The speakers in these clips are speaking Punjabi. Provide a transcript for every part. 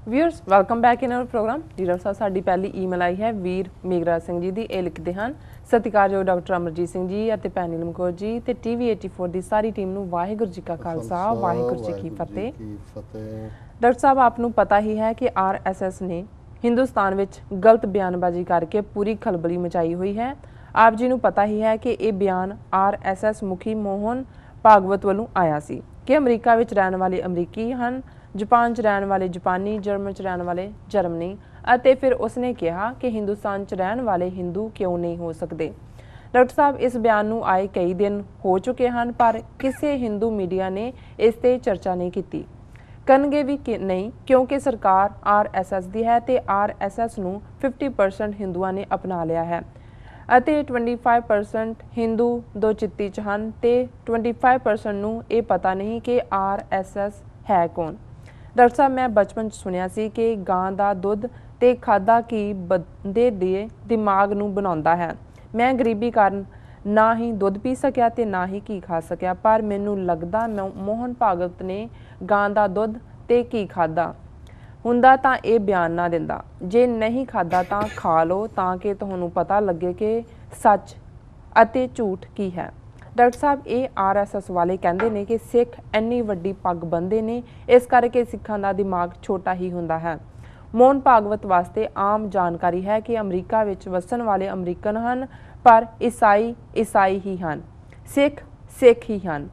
Viewers welcome back in our program. Leader साहब साडी पहली ईमेल आई है वीर मेघराज सिंह जी दी। ਇਹ ਲਿਖਦੇ ਹਨ ਸਤਿਕਾਰਯੋਗ ਡਾਕਟਰ ਅਮਰਜੀਤ ਸਿੰਘ ਜੀ ਅਤੇ ਭੈਣ ਨੀਲਮ ਕੌਰ ਜੀ ਤੇ ਟੀਵੀ 84 ਦੀ ਸਾਰੀ ਟੀਮ ਨੂੰ ਵਾਹਿਗੁਰੂ ਜੀ ਕਾ ਖਾਲਸਾ ਵਾਹਿਗੁਰੂ ਜੀ ਕੀ ਫਤਿਹ। ਡਾਕਟਰ ਸਾਹਿਬ ਆਪ ਨੂੰ ਪਤਾ ਹੀ ਹੈ ਕਿ ਆਰਐਸਐਸ ਨੇ ਹਿੰਦੁਸਤਾਨ ਵਿੱਚ ਗਲਤ ਬਿਆਨਬਾਜ਼ੀ ਕਰਕੇ ਪੂਰੀ ਖਲਬਲੀ ਮਚਾਈ ਹੋਈ ਹੈ। ਆਪ ਜੀ ਨੂੰ ਪਤਾ ਹੀ ਹੈ ਕਿ ਇਹ ਬਿਆਨ ਆਰਐਸਐਸ ਮੁਖੀ ਮੋਹਨ ਭਾਗਵਤ ਵੱਲੋਂ ਆਇਆ ਸੀ ਕਿ ਅਮਰੀਕਾ ਵਿੱਚ ਰਹਿਣ ਵਾਲੇ ਅਮਰੀਕੀ ਹਨ, जापान च रहने वाले जापानी, जर्मन च रहने वाले जर्मनी। ਅਤੇ ਫਿਰ ਉਸਨੇ ਕਿਹਾ ਕਿ ਹਿੰਦੁਸਤਾਨ ਚ ਰਹਿਣ ਵਾਲੇ ਹਿੰਦੂ ਕਿਉਂ ਨਹੀਂ ਹੋ ਸਕਦੇ। ਡਾਕਟਰ ਸਾਹਿਬ ਇਸ ਬਿਆਨ ਨੂੰ ਆਏ ਕਈ ਦਿਨ ਹੋ ਚੁੱਕੇ ਹਨ ਪਰ ਕਿਸੇ ਹਿੰਦੂ ਮੀਡੀਆ ਨੇ ਇਸ ਤੇ ਚਰਚਾ ਨਹੀਂ ਕੀਤੀ, ਕਰਨਗੇ ਵੀ ਨਹੀਂ ਕਿਉਂਕਿ ਸਰਕਾਰ ਆਰਐਸਐਸ ਦੀ ਹੈ ਤੇ ਆਰਐਸਐਸ ਨੂੰ 50% ਹਿੰਦੂਆਂ ਨੇ ਅਪਣਾ ਲਿਆ ਹੈ ਅਤੇ 25% ਹਿੰਦੂ ਦੋ ਚਿੱਤੀ ਚ ਹਨ ਤੇ 25% ਨੂੰ ਇਹ ਪਤਾ ਨਹੀਂ ਕਿ ਆਰਐਸਐਸ ਹੈ ਕੌਣ। ਡਾਕਟਰ ਸਾਹਿਬ ਮੈਂ ਬਚਪਨ 'ਚ ਸੁਣਿਆ ਸੀ ਕਿ ਗਾਂ ਦਾ ਦੁੱਧ ਤੇ ਖਾਦਾ ਘੀ ਬੰਦੇ ਦੇ ਦਿਮਾਗ ਨੂੰ ਬਣਾਉਂਦਾ ਹੈ। ਮੈਂ ਗਰੀਬੀ ਕਾਰਨ ਨਾ ਹੀ ਦੁੱਧ ਪੀ ਸਕਿਆ ਤੇ ਨਾ ਹੀ ਘੀ ਖਾ ਸਕਿਆ, ਪਰ ਮੈਨੂੰ ਲੱਗਦਾ ਮੋਹਨ ਭਾਗਵਤ ਨੇ ਗਾਂ ਦਾ ਦੁੱਧ ਤੇ ਘੀ ਖਾਦਾ ਹੁੰਦਾ ਤਾਂ ਇਹ ਬਿਆਨ ਨਾ ਦਿੰਦਾ। ਜੇ ਨਹੀਂ ਖਾਦਾ ਤਾਂ ਖਾ ਲਓ ਤਾਂ ਕਿ ਤੁਹਾਨੂੰ ਪਤਾ ਲੱਗੇ ਕਿ ਸੱਚ ਅਤੇ ਝੂਠ ਕੀ ਹੈ। ਡਾਕਟਰ ਸਾਹਿਬ ਇਹ ਆਰਐਸਐਸ ਵਾਲੇ ਕਹਿੰਦੇ ਨੇ ਕਿ ਸਿੱਖ ਇੰਨੀ ਵੱਡੀ ਪੱਗ ਬੰਨ੍ਹਦੇ ਨੇ ਇਸ ਕਰਕੇ ਸਿੱਖਾਂ ਦਾ ਦਿਮਾਗ ਛੋਟਾ ਹੀ ਹੁੰਦਾ ਹੈ। ਮੋਹਨ ਭਾਗਵਤ ਵਾਸਤੇ ਆਮ ਜਾਣਕਾਰੀ ਹੈ ਕਿ ਅਮਰੀਕਾ ਵਿੱਚ ਵਸਣ ਵਾਲੇ ਅਮਰੀਕਨ ਹਨ ਪਰ ਈਸਾਈ ਹੀ ਹਨ, ਸਿੱਖ ਹੀ ਹਨ,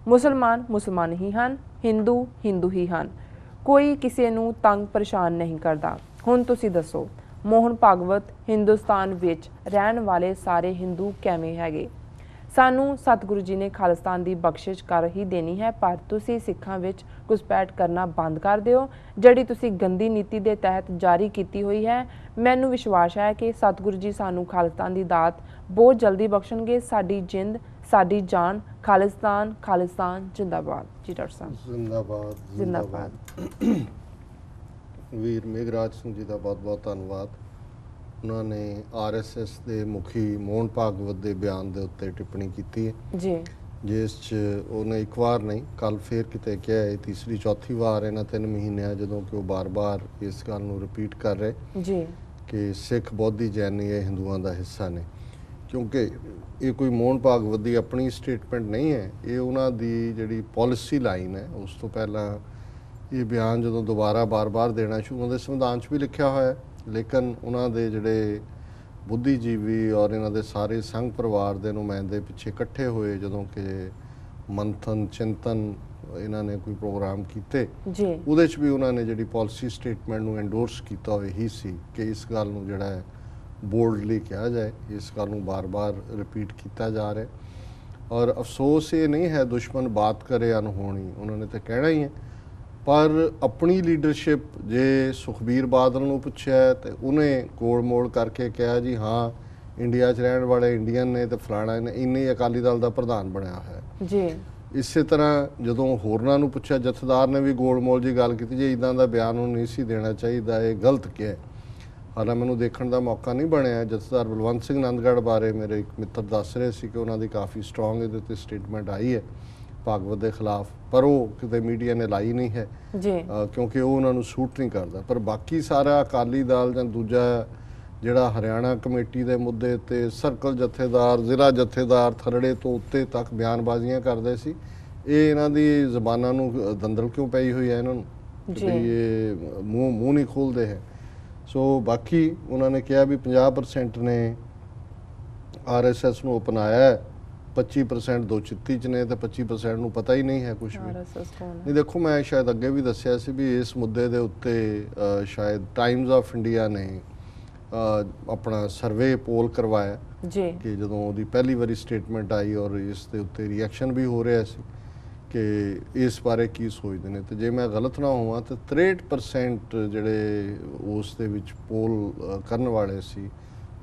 ਮੁਸਲਮਾਨ ਹੀ ਹਨ, ਹਿੰਦੂ ਹੀ ਹਨ। ਕੋਈ ਕਿਸੇ ਨੂੰ ਤੰਗ ਪਰੇਸ਼ਾਨ ਨਹੀਂ ਕਰਦਾ। ਹੁਣ ਤੁਸੀਂ ਦੱਸੋ ਮੋਹਨ ਭਾਗਵਤ ਹਿੰਦੁਸਤਾਨ ਵਿੱਚ ਰਹਿਣ ਵਾਲੇ ਸਾਰੇ ਹਿੰਦੂ ਕਿਵੇਂ ਹੈਗੇ? ਸਾਨੂੰ ਸਤਿਗੁਰੂ ਜੀ ਨੇ ਖਾਲਿਸਤਾਨ ਦੀ ਬਖਸ਼ਿਸ਼ ਕਰ ਹੀ ਦੇਣੀ ਹੈ ਪਰ ਤੁਸੀਂ ਸਿੱਖਾਂ ਵਿੱਚ ਘੁਸਪੈਠ ਕਰਨਾ ਬੰਦ ਕਰ ਦਿਓ ਜਿਹੜੀ ਤੁਸੀਂ ਗੰਦੀ ਨੀਤੀ ਦੇ ਤਹਿਤ ਜਾਰੀ ਕੀਤੀ ਹੋਈ ਹੈ। ਮੈਨੂੰ ਵਿਸ਼ਵਾਸ ਹੈ ਕਿ ਸਤਿਗੁਰੂ ਜੀ ਸਾਨੂੰ ਖਾਲਿਸਤਾਨ ਦੀ ਦਾਤ ਬਹੁਤ ਜਲਦੀ ਬਖਸ਼ਣਗੇ। ਸਾਡੀ ਜਿੰਦ ਸਾਡੀ ਜਾਨ, ਖਾਲਿਸਤਾਨ ਜਿੰਦਾਬਾਦ। ਜੀ ਡਾਕਟਰ ਸਾਹਿਬ ਜਿੰਦਾਬਾਦ। ਵੀਰ ਮੇਘਰਾਜ ਸਿੰਘ ਜੀ ਦਾ ਬਹੁਤ ਬਹੁਤ ਧੰਨਵਾਦ। ਉਹਨਾਂ ਨੇ ਆਰਐਸਐਸ ਦੇ ਮੁਖੀ ਮੋਹਨ ਭਾਗਵਤ ਦੇ ਬਿਆਨ ਦੇ ਉੱਤੇ ਟਿੱਪਣੀ ਕੀਤੀ ਹੈ ਜੀ, ਜਿਸ 'ਚ ਉਹਨੇ ਇੱਕ ਵਾਰ ਨਹੀਂ ਕੱਲ ਫੇਰ ਕਿਤੇ ਕਿਹਾ ਹੈ, ਤੀਸਰੀ ਚੌਥੀ ਵਾਰ ਇਹਨਾਂ 3 ਮਹੀਨਿਆਂ ਜਦੋਂ ਕਿ ਉਹ ਬਾਰ-ਬਾਰ ਇਸ ਗੱਲ ਨੂੰ ਰਿਪੀਟ ਕਰ ਰਹੇ ਜੀ ਕਿ ਸਿੱਖ ਬੋਧੀ ਜੈਨੀ ਇਹ ਹਿੰਦੂਆਂ ਦਾ ਹਿੱਸਾ ਨੇ। ਕਿਉਂਕਿ ਇਹ ਕੋਈ ਮੋਹਨ ਭਾਗਵਤ ਦੀ ਆਪਣੀ ਸਟੇਟਮੈਂਟ ਨਹੀਂ ਹੈ, ਇਹ ਉਹਨਾਂ ਦੀ ਜਿਹੜੀ ਪੋਲਿਸੀ ਲਾਈਨ ਹੈ। ਉਸ ਤੋਂ ਪਹਿਲਾਂ ਇਹ ਬਿਆਨ ਜਦੋਂ ਦੁਬਾਰਾ ਬਾਰ-ਬਾਰ ਦੇਣਾ ਸ਼ੁਰੂ, ਉਹਨਾਂ ਦੇ ਸੰਵਿਧਾਨ 'ਚ ਵੀ ਲਿਖਿਆ ਹੋਇਆ ਹੈ ਲੇਕਿਨ ਉਹਨਾਂ ਦੇ ਜਿਹੜੇ ਬੁੱਧੀਜੀਵੀ ਔਰ ਇਹਨਾਂ ਦੇ ਸਾਰੇ ਸੰਘ ਪਰਿਵਾਰ ਦੇ ਨੁਮਾਇੰਦੇ ਪਿੱਛੇ ਇਕੱਠੇ ਹੋਏ ਜਦੋਂ ਕਿ ਮੰਥਨ ਚਿੰਤਨ ਇਹਨਾਂ ਨੇ ਕੋਈ ਪ੍ਰੋਗਰਾਮ ਕੀਤੇ ਜੀ, ਉਹਦੇ 'ਚ ਵੀ ਉਹਨਾਂ ਨੇ ਜਿਹੜੀ ਪਾਲਿਸੀ ਸਟੇਟਮੈਂਟ ਨੂੰ ਐਂਡੋਰਸ ਕੀਤਾ ਹੋਇਆ ਹੀ ਸੀ ਕਿ ਇਸ ਗੱਲ ਨੂੰ ਜਿਹੜਾ ਹੈ ਬੋਲਡਲੀ ਕਿਹਾ ਜਾਏ, ਇਸ ਗੱਲ ਨੂੰ ਬਾਰ-ਬਾਰ ਰਿਪੀਟ ਕੀਤਾ ਜਾ ਰਿਹਾ। ਔਰ ਅਫਸੋਸ ਇਹ ਨਹੀਂ ਹੈ ਦੁਸ਼ਮਣ ਬਾਤ ਕਰੇ ਅਨਹੋਣੀ, ਉਹਨਾਂ ਨੇ ਤਾਂ ਕਹਿਣਾ ਹੀ ਹੈ ਪਰ ਆਪਣੀ ਲੀਡਰਸ਼ਿਪ ਜੇ ਸੁਖਬੀਰ ਬਾਦਲ ਨੂੰ ਪੁੱਛਿਆ ਤੇ ਉਹਨੇ ਕੋਲ ਮੋੜ ਕਰਕੇ ਕਿਹਾ ਜੀ ਹਾਂ ਇੰਡੀਆ 'ਚ ਰਹਿਣ ਵਾਲੇ ਇੰਡੀਅਨ ਨੇ ਤੇ ਫਲਾਣਾ ਨੇ, ਇੰਨੇ ਅਕਾਲੀ ਦਲ ਦਾ ਪ੍ਰਧਾਨ ਬਣਿਆ ਹੋਇਆ ਜੀ। ਇਸੇ ਤਰ੍ਹਾਂ ਜਦੋਂ ਹੋਰਨਾਂ ਨੂੰ ਪੁੱਛਿਆ ਜਥੇਦਾਰ ਨੇ ਵੀ ਗੋਲਮੋਲ ਜੀ ਗੱਲ ਕੀਤੀ ਜੀ ਇੱਦਾਂ ਦਾ ਬਿਆਨ ਨੂੰ ਨਹੀਂ ਸੀ ਦੇਣਾ ਚਾਹੀਦਾ, ਇਹ ਗਲਤ ਕਿਹਾ। ਹਾਲਾਂ ਮੈਨੂੰ ਦੇਖਣ ਦਾ ਮੌਕਾ ਨਹੀਂ ਬਣਿਆ। ਜਥੇਦਾਰ ਬਲਵੰਤ ਸਿੰਘ ਨੰਦਗੜ੍ਹ ਬਾਰੇ ਮੇਰੇ ਇੱਕ ਮਿੱਤਰ ਦੱਸ ਰਹੇ ਸੀ ਕਿ ਉਹਨਾਂ ਦੀ ਕਾਫੀ ਸਟਰੋਂਗ ਇਹਦੇ 'ਤੇ ਸਟੇਟਮੈਂਟ ਆਈ ਹੈ ਭਾਗਵਤ ਦੇ ਖਿਲਾਫ, ਪਰ ਉਹ ਕਿਤੇ ਮੀਡੀਆ ਨੇ ਲਾਈ ਨਹੀਂ ਹੈ ਜੀ ਕਿਉਂਕਿ ਉਹ ਉਹਨਾਂ ਨੂੰ ਸੂਟ ਨਹੀਂ ਕਰਦਾ। ਪਰ ਬਾਕੀ ਸਾਰਾ ਅਕਾਲੀ ਦਲ ਜਾਂ ਦੂਜਾ ਜਿਹੜਾ ਹਰਿਆਣਾ ਕਮੇਟੀ ਦੇ ਮੁੱਦੇ ਤੇ ਸਰਕਲ ਜਥੇਦਾਰ, ਜ਼ਿਲ੍ਹਾ ਜਥੇਦਾਰ ਥਰੜੇ ਤੋਂ ਉੱਤੇ ਤੱਕ ਬਿਆਨਬਾਜ਼ੀਆਂ ਕਰਦੇ ਸੀ। ਇਹ ਇਹਨਾਂ ਦੀ ਜ਼ਬਾਨਾਂ ਨੂੰ ਦੰਦਲ ਕਿਉਂ ਪਈ ਹੋਈ ਹੈ ਇਹਨਾਂ ਨੂੰ ਕਿ ਇਹ ਮੂੰਹ ਨਹੀਂ ਖੋਲ੍ਹਦੇ ਹੈ। ਸੋ ਬਾਕੀ ਉਹਨਾਂ ਨੇ ਕਿਹਾ ਵੀ 50% ਨੇ ਆਰਐਸਐਸ ਨੂੰ ਅਪਣਾਇਆ, 25% ਦੋ ਚਿੱਤੀ 'ਚ ਨੇ ਤੇ 25% ਨੂੰ ਪਤਾ ਹੀ ਨਹੀਂ ਹੈ ਕੁਝ ਵੀ ਨਹੀਂ। ਦੇਖੋ ਮੈਂ ਸ਼ਾਇਦ ਅੱਗੇ ਵੀ ਦੱਸਿਆ ਸੀ ਵੀ ਇਸ ਮੁੱਦੇ ਦੇ ਉੱਤੇ ਸ਼ਾਇਦ ਟਾਈਮਜ਼ ਆਫ ਇੰਡੀਆ ਨੇ ਆਪਣਾ ਸਰਵੇ ਪੋਲ ਕਰਵਾਇਆ ਜੀ ਕਿ ਜਦੋਂ ਉਹਦੀ ਪਹਿਲੀ ਵਾਰੀ ਸਟੇਟਮੈਂਟ ਆਈ ਔਰ ਇਸ ਦੇ ਉੱਤੇ ਰਿਐਕਸ਼ਨ ਵੀ ਹੋ ਰਿਹਾ ਸੀ ਕਿ ਇਸ ਬਾਰੇ ਕੀ ਸੋਚਦੇ ਨੇ। ਤੇ ਜੇ ਮੈਂ ਗਲਤ ਨਾ ਹੋਵਾਂ ਤਾਂ 63% ਜਿਹੜੇ ਉਸ ਦੇ ਵਿੱਚ ਪੋਲ ਕਰਨ ਵਾਲੇ ਸੀ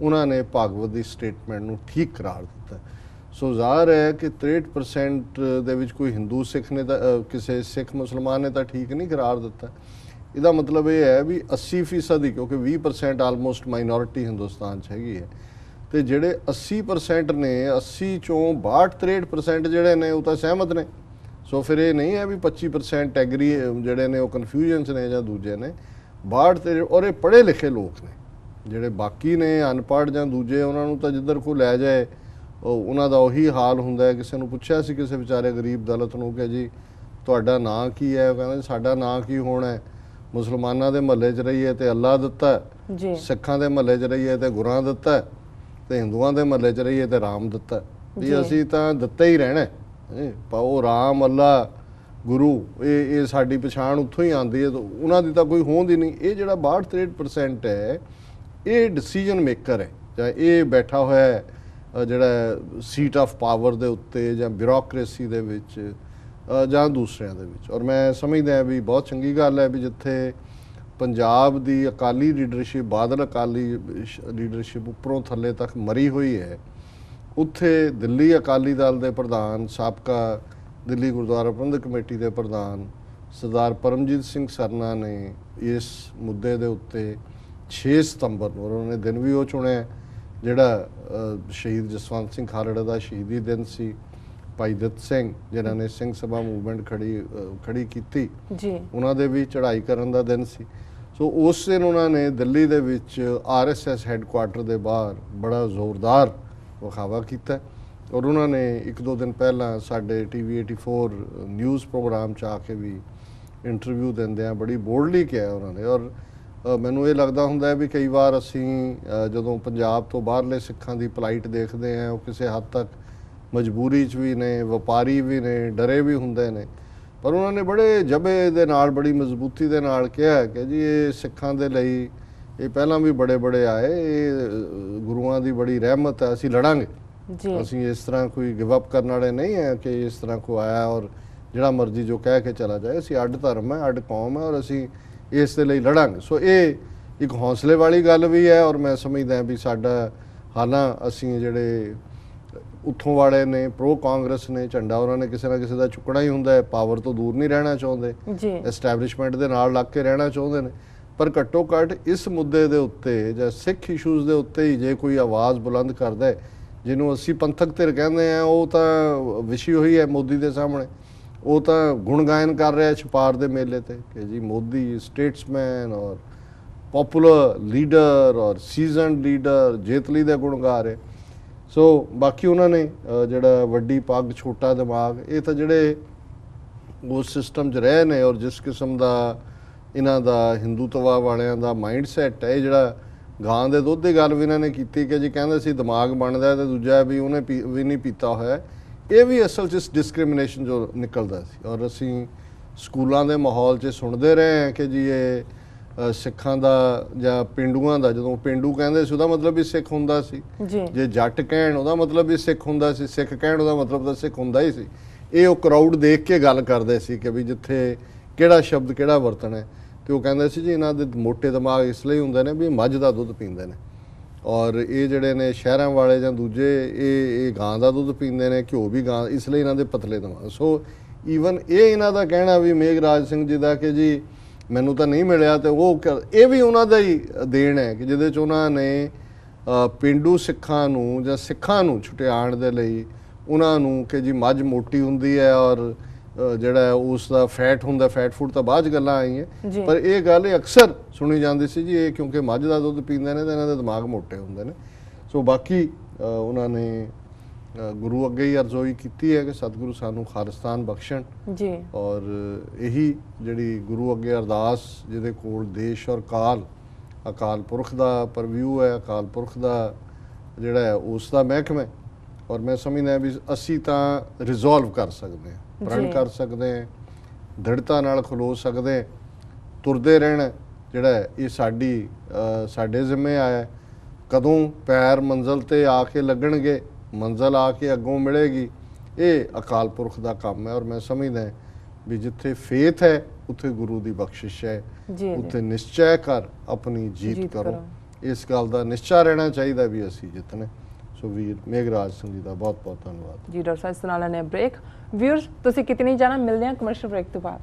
ਉਹਨਾਂ ਨੇ ਭਾਗਵਤ ਦੀ ਸਟੇਟਮੈਂਟ ਨੂੰ ਠੀਕ ਕਰਾਰ ਦਿੱਤਾ। ਸੋ ਜ਼ਾਹਰ ਹੈ ਕਿ 63% ਦੇ ਵਿੱਚ ਕੋਈ ਹਿੰਦੂ ਸਿੱਖ ਨੇ ਤਾਂ ਕਿਸੇ ਸਿੱਖ ਮੁਸਲਮਾਨ ਨੇ ਤਾਂ ਠੀਕ ਨਹੀਂ ਕਰਾਰ ਦਿੱਤਾ। ਇਹਦਾ ਮਤਲਬ ਇਹ ਹੈ ਵੀ 80% ਹੀ, ਕਿਉਂਕਿ 20% ਆਲਮੋਸਟ ਮਾਈਨੋਰਿਟੀ ਹਿੰਦੁਸਤਾਨ 'ਚ ਹੈਗੀ ਹੈ ਤੇ ਜਿਹੜੇ 80% ਨੇ 80 ਚੋਂ 62-63% ਜਿਹੜੇ ਨੇ ਉਹ ਤਾਂ ਸਹਿਮਤ ਨੇ। ਸੋ ਫਿਰ ਇਹ ਨਹੀਂ ਹੈ ਵੀ 25% ਐਗਰੀ ਜਿਹੜੇ ਨੇ ਉਹ ਕਨਫਿਊਜ਼ਨ 'ਚ ਨੇ ਜਾਂ ਦੂਜੇ ਨੇ। 62 ਔਰ ਇਹ ਪੜ੍ਹੇ ਲਿਖੇ ਲੋਕ ਨੇ, ਜਿਹੜੇ ਬਾਕੀ ਨੇ ਅਨਪੜ੍ਹ ਜਾਂ ਦੂਜੇ, ਉਹਨਾਂ ਨੂੰ ਤਾਂ ਜਿੱਧਰ ਕੋਈ ਲੈ ਜਾਏ ਉਹਨਾਂ ਦਾ ਉਹੀ ਹਾਲ ਹੁੰਦਾ ਹੈ। ਕਿਸੇ ਨੂੰ ਪੁੱਛਿਆ ਸੀ ਕਿਸੇ ਵਿਚਾਰੇ ਗਰੀਬ ਦਲਿਤ ਨੂੰ ਕਿ ਜੀ ਤੁਹਾਡਾ ਨਾਂ ਕੀ ਹੈ, ਉਹ ਕਹਿੰਦਾ ਸਾਡਾ ਨਾਂ ਕੀ ਹੋਣਾ ਹੈ, ਮੁਸਲਮਾਨਾਂ ਦੇ ਮਹੱਲੇ 'ਚ ਰਹੀਏ ਤੇ ਅੱਲਾ ਦਿੱਤਾ ਜੀ, ਸਿੱਖਾਂ ਦੇ ਮਹੱਲੇ 'ਚ ਰਹੀਏ ਤੇ ਗੁਰਾਂ ਦਿੱਤਾ, ਤੇ ਹਿੰਦੂਆਂ ਦੇ ਮਹੱਲੇ 'ਚ ਰਹੀਏ ਤੇ ਰਾਮ ਦਿੱਤਾ, ਵੀ ਅਸੀਂ ਤਾਂ ਦਿੱਤਾ ਹੀ ਰਹਿਣਾ। ਉਹ ਰਾਮ ਅੱਲਾ ਗੁਰੂ ਇਹ ਸਾਡੀ ਪਛਾਣ ਉੱਥੋਂ ਹੀ ਆਉਂਦੀ ਹੈ, ਉਹਨਾਂ ਦੀ ਤਾਂ ਕੋਈ ਹੋਂਦ ਹੀ ਨਹੀਂ। ਇਹ ਜਿਹੜਾ 62-63% ਹੈ ਇਹ ਡਿਸੀਜਨ ਮੇਕਰ ਹੈ, ਜਾਂ ਇਹ ਬੈਠਾ ਹੋਇਆ ਹੈ ਜਿਹੜਾ ਸੀਟ ਆਫ ਪਾਵਰ ਦੇ ਉੱਤੇ ਜਾਂ ਬਿਊਰੋਕਰੇਸੀ ਦੇ ਵਿੱਚ ਜਾਂ ਦੂਸਰਿਆਂ ਦੇ ਵਿੱਚ। ਔਰ ਮੈਂ ਸਮਝਦਾ ਵੀ ਬਹੁਤ ਚੰਗੀ ਗੱਲ ਹੈ ਵੀ ਜਿੱਥੇ ਪੰਜਾਬ ਦੀ ਅਕਾਲੀ ਲੀਡਰਸ਼ਿਪ, ਬਾਦਲ ਅਕਾਲੀ ਲੀਡਰਸ਼ਿਪ ਉੱਪਰੋਂ ਥੱਲੇ ਤੱਕ ਮਰੀ ਹੋਈ ਹੈ, ਉੱਥੇ ਦਿੱਲੀ ਅਕਾਲੀ ਦਲ ਦੇ ਪ੍ਰਧਾਨ, ਸਾਬਕਾ ਦਿੱਲੀ ਗੁਰਦੁਆਰਾ ਪ੍ਰਬੰਧਕ ਕਮੇਟੀ ਦੇ ਪ੍ਰਧਾਨ ਸਰਦਾਰ ਪਰਮਜੀਤ ਸਿੰਘ ਸਰਨਾ ਨੇ ਇਸ ਮੁੱਦੇ ਦੇ ਉੱਤੇ 6 ਸਤੰਬਰ ਨੂੰ, ਔਰ ਉਹਨਾਂ ਨੇ ਦਿਨ ਵੀ ਉਹ ਚੁਣਿਆ ਜਿਹੜਾ ਸ਼ਹੀਦ ਜਸਵੰਤ ਸਿੰਘ ਖਾਲੜਾ ਦਾ ਸ਼ਹੀਦੀ ਦਿਨ ਸੀ, ਭਾਈ ਦਿੱਤ ਸਿੰਘ ਜਿਨ੍ਹਾਂ ਨੇ ਸਿੰਘ ਸਭਾ ਮੂਵਮੈਂਟ ਖੜੀ ਕੀਤੀ ਜੀ, ਉਹਨਾਂ ਦੇ ਵੀ ਚੜ੍ਹਾਈ ਕਰਨ ਦਾ ਦਿਨ ਸੀ। ਸੋ ਉਸ ਦਿਨ ਉਹਨਾਂ ਨੇ ਦਿੱਲੀ ਦੇ ਵਿੱਚ RSS ਹੈੱਡਕੁਆਟਰ ਦੇ ਬਾਹਰ ਬੜਾ ਜ਼ੋਰਦਾਰ ਵਿਖਾਵਾ ਕੀਤਾ, ਔਰ ਉਹਨਾਂ ਨੇ 1-2 ਦਿਨ ਪਹਿਲਾਂ ਸਾਡੇ TV 84 ਨਿਊਜ਼ ਪ੍ਰੋਗਰਾਮ 'ਚ ਆ ਕੇ ਵੀ ਇੰਟਰਵਿਊ ਦਿੰਦਿਆਂ ਬੜੀ ਬੋਲਡਲੀ ਕਿਹਾ ਉਹਨਾਂ ਨੇ। ਔਰ ਮੈਨੂੰ ਇਹ ਲੱਗਦਾ ਹੁੰਦਾ ਹੈ ਵੀ ਕਈ ਵਾਰ ਅਸੀਂ ਜਦੋਂ ਪੰਜਾਬ ਤੋਂ ਬਾਹਰਲੇ ਸਿੱਖਾਂ ਦੀ ਪਲਾਈਟ ਦੇਖਦੇ ਹਾਂ, ਉਹ ਕਿਸੇ ਹੱਦ ਤੱਕ ਮਜਬੂਰੀ 'ਚ ਵੀ ਨੇ, ਵਪਾਰੀ ਵੀ ਨੇ, ਡਰੇ ਵੀ ਹੁੰਦੇ ਨੇ, ਪਰ ਉਹਨਾਂ ਨੇ ਬੜੇ ਜਬੇ ਦੇ ਨਾਲ, ਬੜੀ ਮਜ਼ਬੂਤੀ ਦੇ ਨਾਲ ਕਿਹਾ ਕਿ ਜੀ ਇਹ ਸਿੱਖਾਂ ਦੇ ਲਈ ਇਹ ਪਹਿਲਾਂ ਵੀ ਬੜੇ ਆਏ, ਇਹ ਗੁਰੂਆਂ ਦੀ ਬੜੀ ਰਹਿਮਤ ਹੈ, ਅਸੀਂ ਲੜਾਂਗੇ ਜੀ, ਅਸੀਂ ਇਸ ਤਰ੍ਹਾਂ ਕੋਈ ਗਿਵ ਅਪ ਕਰਨ ਵਾਲੇ ਨਹੀਂ ਹੈ ਕਿ ਇਸ ਤਰ੍ਹਾਂ ਕੋਈ ਆਇਆ ਔਰ ਜਿਹੜਾ ਮਰਜ਼ੀ ਜੋ ਕਹਿ ਕੇ ਚਲਾ ਜਾਏ, ਅਸੀਂ ਅੱਡ ਧਰਮ ਹੈ, ਅੱਡ ਕੌਮ ਹੈ, ਔਰ ਅਸੀਂ ਇਸ ਦੇ ਲਈ ਲੜਾਂਗੇ। ਸੋ ਇਹ ਇੱਕ ਹੌਸਲੇ ਵਾਲੀ ਗੱਲ ਵੀ ਹੈ, ਔਰ ਮੈਂ ਸਮਝਦਾ ਵੀ ਸਾਡਾ ਹਾਲਾਂ ਅਸੀਂ ਜਿਹੜੇ ਉੱਥੋਂ ਵਾਲੇ ਨੇ, ਪ੍ਰੋ ਕਾਂਗਰਸ ਨੇ, ਝੰਡਾ ਉਹਨਾਂ ਨੇ ਕਿਸੇ ਨਾ ਕਿਸੇ ਦਾ ਚੁੱਕਣਾ ਹੀ ਹੁੰਦਾ ਹੈ, ਪਾਵਰ ਤੋਂ ਦੂਰ ਨਹੀਂ ਰਹਿਣਾ ਚਾਹੁੰਦੇ, ਐਸਟੈਬਲਿਸ਼ਮੈਂਟ ਦੇ ਨਾਲ ਲੱਗ ਕੇ ਰਹਿਣਾ ਚਾਹੁੰਦੇ ਨੇ, ਪਰ ਘੱਟੋ ਘੱਟ ਇਸ ਮੁੱਦੇ ਦੇ ਉੱਤੇ ਜਾਂ ਸਿੱਖ ਇਸ਼ੂਜ਼ ਦੇ ਉੱਤੇ ਹੀ ਜੇ ਕੋਈ ਆਵਾਜ਼ ਬੁਲੰਦ ਕਰਦਾ ਹੈ, ਜਿਹਨੂੰ ਅਸੀਂ ਪੰਥਕ ਧਿਰ ਕਹਿੰਦੇ ਆ, ਉਹ ਤਾਂ ਵਿਸ਼ੀ ਹੋਈ ਹੈ ਮੋਦੀ ਦੇ ਸਾਹਮਣੇ, ਉਹ ਤਾਂ ਗੁਣ ਗਾਇਨ ਕਰ ਰਿਹਾ ਛਪਾਰ ਦੇ ਮੇਲੇ ਤੇ ਕਿ ਜੀ ਮੋਦੀ ਸਟੇਟਸਮੈਨ ਔਰ ਪਪੂਲਰ ਲੀਡਰ ਔਰ ਸੀਜ਼ਨਡ ਲੀਡਰ, ਜੇਤਲੀ ਦਾ ਗੁਣ ਗਾ ਰਿਹਾ। ਸੋ ਬਾਕੀ ਉਹਨਾਂ ਨੇ ਜਿਹੜਾ ਵੱਡੀ ਪੱਗ ਛੋਟਾ ਦਿਮਾਗ, ਇਹ ਤਾਂ ਜਿਹੜੇ ਉਸ ਸਿਸਟਮ 'ਚ ਰਹੇ ਨੇ, ਔਰ ਜਿਸ ਕਿਸਮ ਦਾ ਇਹਨਾਂ ਦਾ ਹਿੰਦੂਤਵਾ ਵਾਲਿਆਂ ਦਾ ਮਾਈਂਡ ਸੈਟ ਹੈ, ਇਹ ਜਿਹੜਾ ਗਾਂ ਦੇ ਦੁੱਧ ਦੀ ਗੱਲ ਵੀ ਇਹਨਾਂ ਨੇ ਕੀਤੀ ਕਿ ਜੀ ਕਹਿੰਦੇ ਸੀ ਦਿਮਾਗ ਬਣਦਾ ਤੇ ਦੂਜਾ ਵੀ ਉਹਨੇ ਵੀ ਨਹੀਂ ਪੀਤਾ ਹੋਇਆ, ਇਹ ਵੀ ਅਸਲ 'ਚ ਡਿਸਕ੍ਰਿਮੀਨੇਸ਼ਨ ਜੋ ਨਿਕਲਦਾ ਸੀ। ਔਰ ਅਸੀਂ ਸਕੂਲਾਂ ਦੇ ਮਾਹੌਲ 'ਚ ਸੁਣਦੇ ਰਹੇ ਹਾਂ ਕਿ ਜੀ ਇਹ ਸਿੱਖਾਂ ਦਾ ਜਾਂ ਪਿੰਡੂਆਂ ਦਾ, ਜਦੋਂ ਪਿੰਡੂ ਕਹਿੰਦੇ ਸੀ ਉਹਦਾ ਮਤਲਬ ਵੀ ਸਿੱਖ ਹੁੰਦਾ ਸੀ, ਜੇ ਜੱਟ ਕਹਿਣ ਉਹਦਾ ਮਤਲਬ ਵੀ ਸਿੱਖ ਹੁੰਦਾ ਸੀ, ਸਿੱਖ ਕਹਿਣ ਉਹਦਾ ਮਤਲਬ ਤਾਂ ਸਿੱਖ ਹੁੰਦਾ ਹੀ ਸੀ। ਇਹ ਉਹ ਕਰਾਊਡ ਦੇਖ ਕੇ ਗੱਲ ਕਰਦੇ ਸੀ ਕਿ ਵੀ ਜਿੱਥੇ ਕਿਹੜਾ ਸ਼ਬਦ ਕਿਹੜਾ ਵਰਤਣਾ ਹੈ, ਤੇ ਉਹ ਕਹਿੰਦੇ ਸੀ ਜੀ ਇਹਨਾਂ ਦੇ ਮੋਟੇ ਦਿਮਾਗ ਇਸ ਲਈ ਹੁੰਦੇ ਨੇ ਵੀ ਮੱਝ ਦਾ ਦੁੱਧ ਪੀਂਦੇ ਨੇ, ਔਰ ਇਹ ਜਿਹੜੇ ਨੇ ਸ਼ਹਿਰਾਂ ਵਾਲੇ ਜਾਂ ਦੂਜੇ ਇਹ ਗਾਂ ਦਾ ਦੁੱਧ ਪੀਂਦੇ ਨੇ, ਘਿਓ ਵੀ ਗਾਂ, ਇਸ ਲਈ ਇਹਨਾਂ ਦੇ ਪਤਲੇ ਦਿਮਾਗ। ਸੋ ਈਵਨ ਇਹ ਇਹਨਾਂ ਦਾ ਕਹਿਣਾ ਵੀ ਮੇਘਰਾਜ ਸਿੰਘ ਜੀ ਦਾ ਕਿ ਜੀ ਮੈਨੂੰ ਤਾਂ ਨਹੀਂ ਮਿਲਿਆ, ਤੇ ਉਹ ਇਹ ਵੀ ਉਹਨਾਂ ਦਾ ਹੀ ਦੇਣ ਹੈ ਕਿ ਜਿਹਦੇ 'ਚ ਉਹਨਾਂ ਨੇ ਪੇਂਡੂ ਸਿੱਖਾਂ ਨੂੰ ਜਾਂ ਸਿੱਖਾਂ ਨੂੰ ਛੁਟਿਆਉਣ ਦੇ ਲਈ ਉਹਨਾਂ ਨੂੰ ਕਿ ਜੀ ਮੱਝ ਮੋਟੀ ਹੁੰਦੀ ਹੈ ਔਰ ਜਿਹੜਾ ਉਸ ਦਾ ਫੈਟ ਹੁੰਦਾ, ਫੈਟ ਫੂਡ ਤਾਂ ਬਾਅਦ 'ਚ ਗੱਲਾਂ ਆਈਆਂ, ਪਰ ਇਹ ਗੱਲ ਅਕਸਰ ਸੁਣੀ ਜਾਂਦੀ ਸੀ ਜੀ ਇਹ ਕਿਉਂਕਿ ਮੱਝ ਦਾ ਦੁੱਧ ਪੀਂਦੇ ਨੇ ਤਾਂ ਇਹਨਾਂ ਦੇ ਦਿਮਾਗ ਮੋਟੇ ਹੁੰਦੇ ਨੇ। ਸੋ ਬਾਕੀ ਉਹਨਾਂ ਨੇ ਗੁਰੂ ਅੱਗੇ ਹੀ ਅਰਜ਼ੋਈ ਕੀਤੀ ਹੈ ਕਿ ਸਤਿਗੁਰੂ ਸਾਨੂੰ ਖਾਲਿਸਤਾਨ ਬਖਸ਼ਣ ਜੀ, ਔਰ ਇਹੀ ਜਿਹੜੀ ਗੁਰੂ ਅੱਗੇ ਅਰਦਾਸ ਜਿਹਦੇ ਕੋਲ ਦੇਸ਼ ਔਰ ਕਾਲ, ਅਕਾਲ ਪੁਰਖ ਦਾ ਪਰਵਿਊ ਹੈ, ਅਕਾਲ ਪੁਰਖ ਦਾ ਜਿਹੜਾ ਹੈ ਉਸ ਦਾ ਮਹਿਕਮਾ, ਔਰ ਮੈਂ ਸਮਝਦਾ ਵੀ ਅਸੀਂ ਤਾਂ ਰਿਜ਼ੋਲਵ ਕਰ ਸਕਦੇ ਹਾਂ, ਪ੍ਰਣ ਕਰ ਸਕਦੇ ਹਾਂ, ਦ੍ਰਿੜਤਾ ਨਾਲ ਖਲੋ ਸਕਦੇ ਹਾਂ, ਤੁਰਦੇ ਰਹਿਣਾ ਜਿਹੜਾ ਇਹ ਸਾਡੇ ਜ਼ਿੰਮੇ ਆਇਆ। ਕਦੋਂ ਪੈਰ ਮੰਜ਼ਲ ਤੇ ਆ ਕੇ ਲੱਗਣਗੇ, ਮੰਜ਼ਲ ਆ ਕੇ ਅੱਗੋਂ ਮਿਲੇਗੀ, ਇਹ ਅਕਾਲ ਪੁਰਖ ਦਾ ਕੰਮ ਹੈ। ਔਰ ਮੈਂ ਸਮਝਦਾ ਵੀ ਜਿੱਥੇ ਫੇਥ ਹੈ ਉੱਥੇ ਗੁਰੂ ਦੀ ਬਖਸ਼ਿਸ਼ ਹੈ, ਉੱਥੇ ਨਿਸ਼ਚੈ ਕਰ ਆਪਣੀ ਜੀਤ ਕਰੋ, ਇਸ ਗੱਲ ਦਾ ਨਿਸ਼ਚਾ ਰਹਿਣਾ ਚਾਹੀਦਾ ਵੀ ਅਸੀਂ ਜਿੱਤਨੇ। ਸੋ ਵੀਰ ਮੇਘਰਾਜ ਸਿੰਘ ਜੀ ਦਾ ਬਹੁਤ ਬਹੁਤ ਧੰਨਵਾਦ ਜੀ। ਡਾਕਟਰ ਸਾਹਿਬ ਇਸ ਨਾਲ ਨੇ ਬ੍ਰੇਕ। ਵਿਊਅਰਸ ਤੁਸੀਂ ਕਿਤੇ ਨਹੀਂ ਜਾਣਾ, ਮਿਲਦੇ ਹਾਂ ਕਮਰਸ਼ੀਅਲ ਬ੍ਰੇਕ ਤੋਂ ਬਾਅਦ।